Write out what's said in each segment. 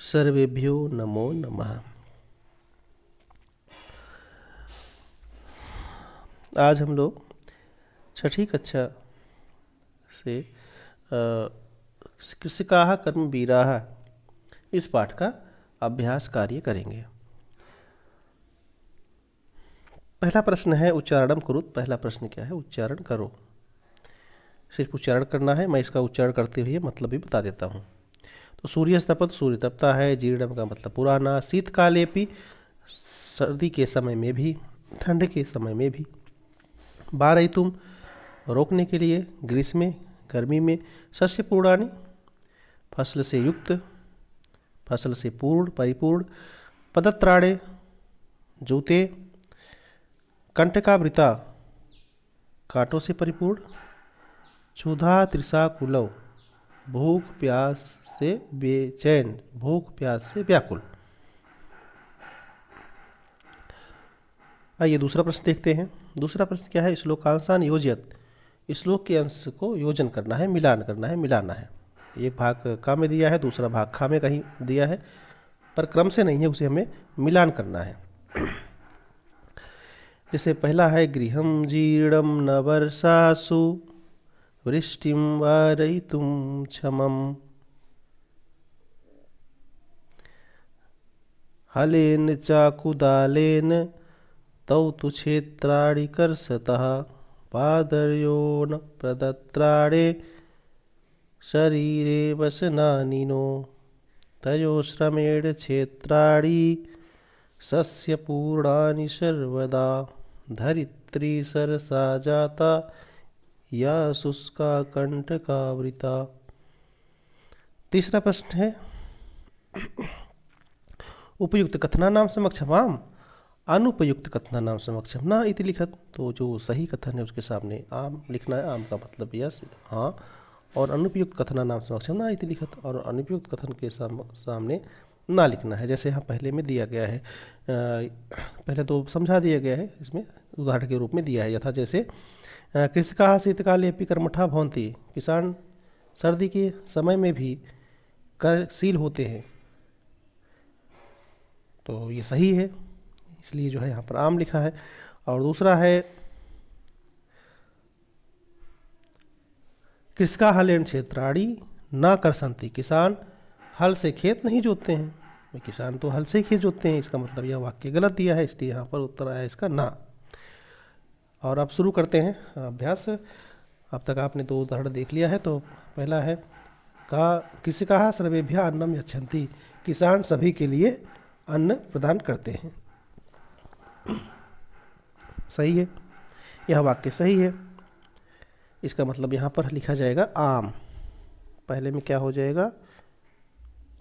सर्वेभ्यो नमो नमः। आज हम लोग छठी कक्षा से कृषिकाः कर्मवीराः इस पाठ का अभ्यास कार्य करेंगे। पहला प्रश्न है उच्चारणम कुरुत। पहला प्रश्न क्या है? उच्चारण करो। सिर्फ उच्चारण करना है। मैं इसका उच्चारण करते हुए मतलब भी बता देता हूँ। तो सूर्यस्तपत, सूर्य तपता है। जीर्णम का मतलब पुराना। शीतकालेपि, सर्दी के समय में भी, ठंड के समय में भी। वारयितुम, रोकने के लिए, ग्रीष्म, गर्मी में। शस्य पूर्णानि, फसल से युक्त, फसल से पूर्ण, परिपूर्ण। पदत्राणे, जूते। कंटकावृता, कांटों से परिपूर्ण। क्षुधा तृषा कुलव, भूख प्यास से बेचैन, भूख प्यास से व्याकुल। आइए दूसरा प्रश्न देखते हैं। दूसरा प्रश्न क्या है? श्लोकांशान योजयत। श्लोक के अंश को योजन करना है, मिलान करना है, मिलाना है। एक भाग का में दिया है, दूसरा भाग खा में कहीं दिया है, पर क्रम से नहीं है, उसे हमें मिलान करना है। जैसे पहला है गृहम जीर्णम न वर्षासु वृष्टिम वारयितुम क्षमम हलेन चाकुदालेन तौ तु क्षेत्राणि कर्षतः पादर्योन प्रदत्राणे शरीरे वसनानिनो तयो श्रमेण क्षेत्राणि सस्यपूर्णानि सर्वदा धरित्री सरसा जाता या शुष्का कंटकावृता। तीसरा प्रश्न है उपयुक्त कथनानां समक्षमाम अनुपयुक्त कथनानां समक्षम न इति लिखत। तो जो सही कथन है उसके सामने आम लिखना है। आम का मतलब यस, हाँ, और अनुपयुक्त कथनानां समक्षम न इति लिखत, और अनुपयुक्त कथन के सामने ना लिखना है। जैसे यहाँ पहले में दिया गया है, पहले तो समझा दिया गया है, इसमें उदाहरण के रूप में दिया है। यथा जैसे कृषिकाः शीतकाले अपि कर्मठा भवन्ति, किसान सर्दी के समय में भी कार्यशील होते हैं। तो ये सही है, इसलिए जो है यहाँ पर आम लिखा है। और दूसरा है कृषिकाः हलेन क्षेत्राणि न कर्षन्ति, किसान हल से खेत नहीं जोतते हैं। किसान तो हल से ही खेत जोतते हैं, इसका मतलब यह वाक्य गलत दिया है, इसलिए यहाँ पर उत्तर आया इसका ना। और अब शुरू करते हैं अभ्यास। अब तक आपने दो उदाहरण देख लिया है। तो पहला है कहा कृषिकाः सर्वेभ्यः अन्नम यच्छन्ति, किसान सभी के लिए अन्न प्रदान करते हैं। सही है, यह वाक्य सही है। इसका मतलब यहाँ पर लिखा जाएगा आम। पहले में क्या हो जाएगा?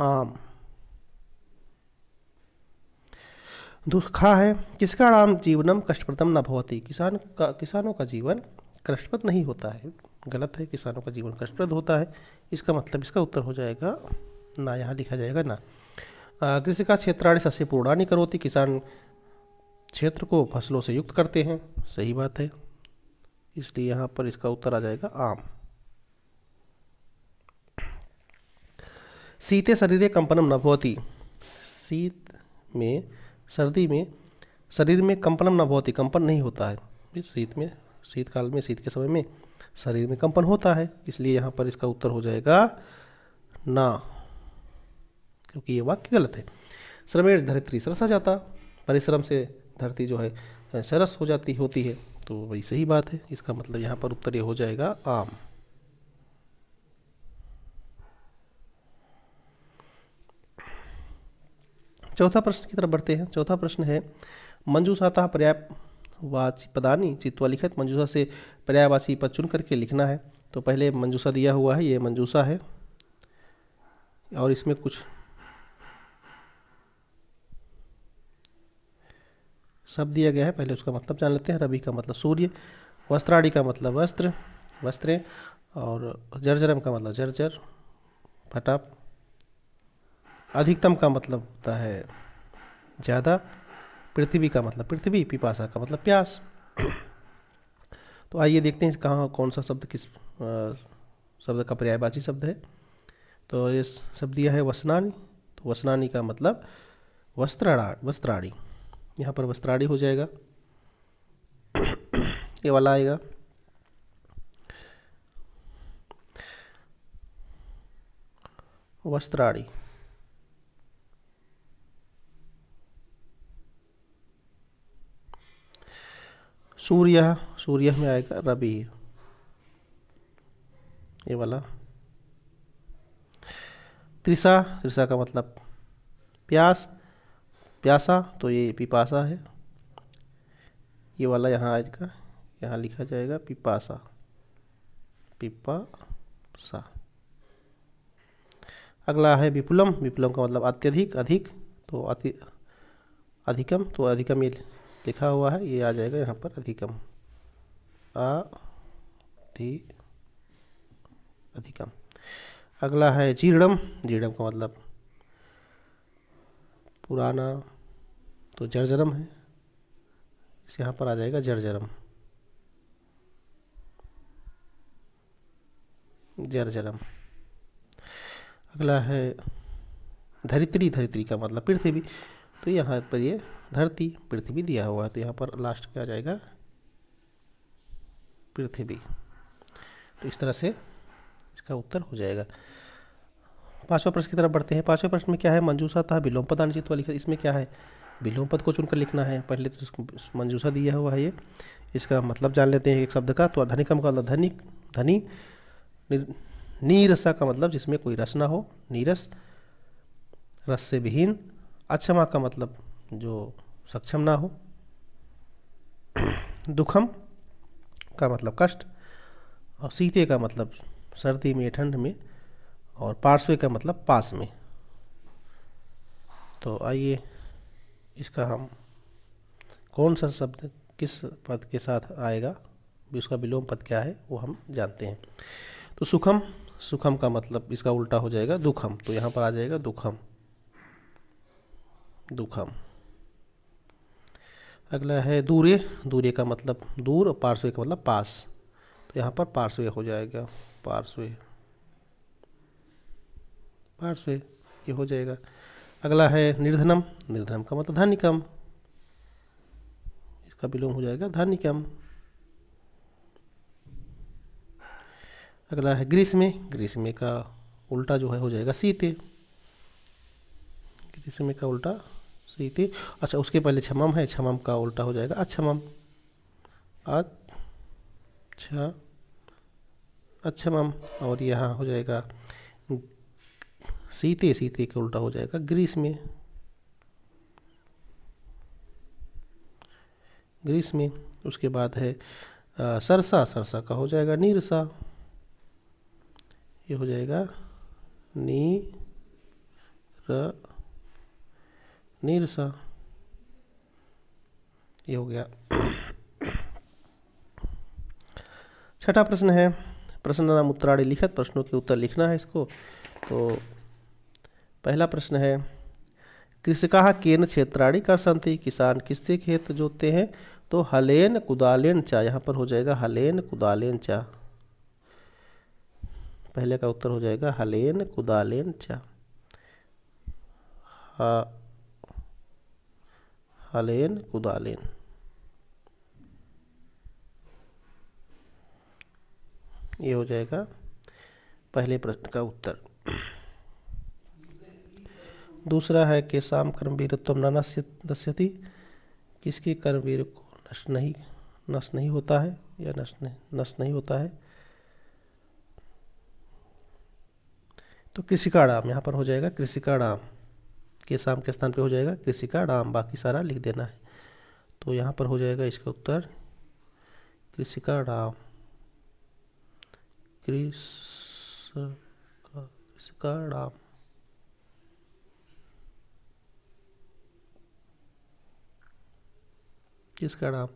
आम। दुखा है किसका नाम जीवनम कष्टप्रदम न भवति, किसानों का जीवन कष्टप्रद नहीं होता है। गलत है, किसानों का जीवन कष्टप्रद होता है। इसका मतलब इसका उत्तर हो जाएगा ना, यहाँ लिखा जाएगा ना। कृषिका क्षेत्राणि सस्य पूर्णानि करोति, किसान क्षेत्र को फसलों से युक्त करते हैं। सही बात है, इसलिए यहाँ पर इसका उत्तर आ जाएगा आम। शीते शरीरे कंपनम न भवति, शीत में, सर्दी में शरीर में कंपनम न भवति, कंपन नहीं होता है। शीतकाल में, शीत के समय में शरीर में कंपन होता है, इसलिए यहाँ पर इसका उत्तर हो जाएगा ना, क्योंकि ये वाक्य गलत है। श्रमेण धरित्री सरसा जाता, परिश्रम से धरती जो है सरस हो जाती होती है। तो वही सही बात है, इसका मतलब यहाँ पर उत्तर ये हो जाएगा आम। चौथा प्रश्न की तरफ बढ़ते हैं। चौथा प्रश्न है मंजूषातः पर्यायवाची पदानि चित्वा लिखित। मंजूषा से पर्यायवाची पद चुन करके लिखना है। तो पहले मंजूषा दिया हुआ है, ये मंजूषा है, और इसमें कुछ शब्द दिया गया है। पहले उसका मतलब जान लेते हैं। रवि का मतलब सूर्य, वस्त्राणि का मतलब वस्त्र, वस्त्रें, और जर्जरम का मतलब जर्जर, फटा। अधिकतम का मतलब होता है ज़्यादा। पृथ्वी का मतलब पृथ्वी, पिपासा का मतलब प्यास। तो आइए देखते हैं कहाँ कौन सा शब्द किस शब्द का पर्यायवाची शब्द है। तो ये शब्द दिया है वसनानि, तो वसनानी का मतलब वस्त्राणी, यहाँ पर वस्त्राणी हो जाएगा, ये वाला आएगा। वस्त्राणी। सूर्य, सूर्य में आएगा रवि, ये वाला। तृषा, तृषा का मतलब प्यास, प्यासा, तो ये पिपासा है, ये वाला यहाँ आएगा, यहाँ लिखा जाएगा पिपासा, पिपासा। अगला है विपुलम, विपुलम का मतलब अत्यधिक, अधिक, तो अधिकम, तो अधिकम ये लिखा हुआ है, ये आ जाएगा यहाँ पर अधिकम, अधिकम। अगला है जीर्णम, जीर्णम का मतलब पुराना, तो जर्जरम है, इस यहाँ पर आ जाएगा जर्जरम, जर्जरम। अगला है धरित्री, धरित्री का मतलब पृथ्वी, तो यहाँ पर ये धरती, पृथ्वी दिया हुआ है, तो यहाँ पर लास्ट क्या आ जाएगा पृथ्वी। तो इस तरह से इसका उत्तर हो जाएगा। पांचवा प्रश्न की तरफ बढ़ते हैं। पांचवें प्रश्न में क्या है, मंजूषा था विलोम पद अनुचित वाली, इसमें क्या है, विलोम पद को चुनकर लिखना है। पहले तो इसको मंजूषा दिया हुआ है, ये इसका मतलब जान लेते हैं एक शब्द का। तो धनिकम का मतलब धनिक, धनी। नीरसा का मतलब जिसमें कोई रस ना हो, नीरस, रस से विहीन। अक्षमा का मतलब जो सक्षम ना हो। दुखम का मतलब कष्ट, और शीते का मतलब सर्दी में, ठंड में, और पार्श्वे का मतलब पास में। तो आइए इसका हम कौन सा शब्द किस पद के साथ आएगा, उसका विलोम पद क्या है वो हम जानते हैं। तो सुखम, सुखम का मतलब इसका उल्टा हो जाएगा दुखम, तो यहाँ पर आ जाएगा दुखम, दुखम। अगला है दूरे, दूरे का मतलब दूर, और पार्श्वे का मतलब पास, तो यहाँ पर पार्श्वे हो जाएगा, पार्श्वे, पार्श्वे, ये हो जाएगा। अगला है निर्धनम, निर्धनम का मतलब धनिकम, इसका विलोम हो जाएगा धनिकम। अगला है ग्रीष्मे, ग्रीष्मे का उल्टा जो है हो जाएगा शीते, ग्रीष्मे का उल्टा शीते। अच्छा, उसके पहले क्षमम है, क्षमम का उल्टा हो जाएगा अक्षमम, अच्छा, अक्षमम। और यहाँ हो जाएगा शीते, शीते का उल्टा हो जाएगा ग्रीष्मे, ग्रीष्मे। उसके बाद है सरसा, सरसा का हो जाएगा नीरसा, ये हो जाएगा नीरसा, ये हो गया। छठा प्रश्न है, प्रश्न नाम उत्तराणी लिखित, प्रश्नों के उत्तर लिखना है इसको। तो पहला प्रश्न है, कृषकाः केन क्षेत्राणि कर्षन्ति, किसान किससे खेत जोतते हैं। तो हलेन कुदालेन चा, यहाँ पर हो जाएगा हलेन कुदालेन चा, पहले का उत्तर हो जाएगा हलेन कुदालेन चा, हलेन कुदालेन, ये हो जाएगा पहले प्रश्न का उत्तर। दूसरा है केषां कर्मवीरत्वं न नश्यति, किसके कर्मवीर को नष्ट नहीं होता है, या नष्ट नहीं होता है। तो कृषिकाणाम, यहाँ पर हो जाएगा कृषिकाणाम, केषां के स्थान पे हो जाएगा कृषिकाणाम, बाकी सारा लिख देना है। तो यहाँ पर हो जाएगा इसका उत्तर कृषिकाणाम, कृषिकाणाम। किसका नाम,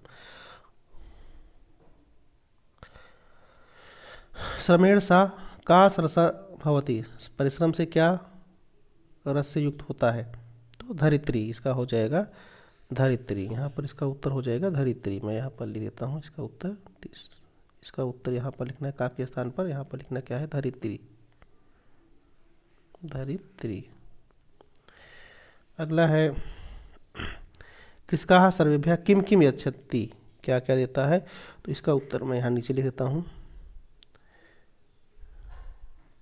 श्रमेण सा का सरसा भवती, परिश्रम से क्या रस से युक्त होता है। तो धरित्री, इसका हो जाएगा धरित्री, यहाँ पर इसका उत्तर हो जाएगा धरित्री। मैं यहाँ पर लिख देता हूँ इसका उत्तर, इसका उत्तर यहाँ पर लिखना है का के स्थान पर, यहाँ पर लिखना क्या है धरित्री, धरित्री। अगला है किसका सर्वेभ्यः किम किम यच्छति, क्या क्या देता है। तो इसका उत्तर मैं यहाँ नीचे लिख देता हूँ,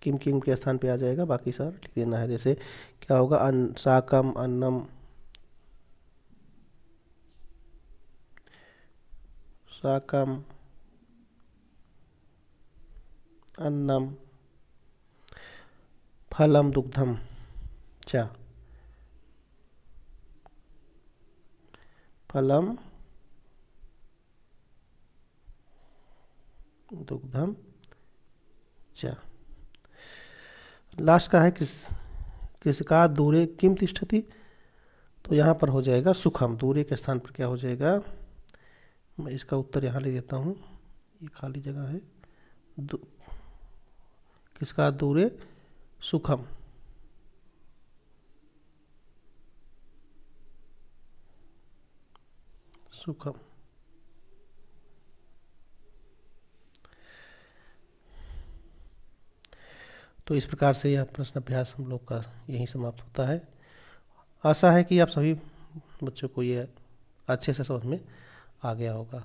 किम किम के स्थान पे आ जाएगा, बाकी सारा लिख देना है। जैसे क्या होगा, शाकम अन्नम, शाकम अन्नम फलम दुग्धम च, फलम दुग्धम च। लास्ट का है किसका दूरे किम तिष्ठति, तो यहाँ पर हो जाएगा सुखम, दूरे के स्थान पर क्या हो जाएगा, मैं इसका उत्तर यहाँ ले देता हूँ, ये खाली जगह है। किसका दूरे सुखम, सुखम। तो इस प्रकार से यह प्रश्न अभ्यास हम लोग का यहीं समाप्त होता है। आशा है कि आप सभी बच्चों को ये अच्छे से समझ में आ गया होगा।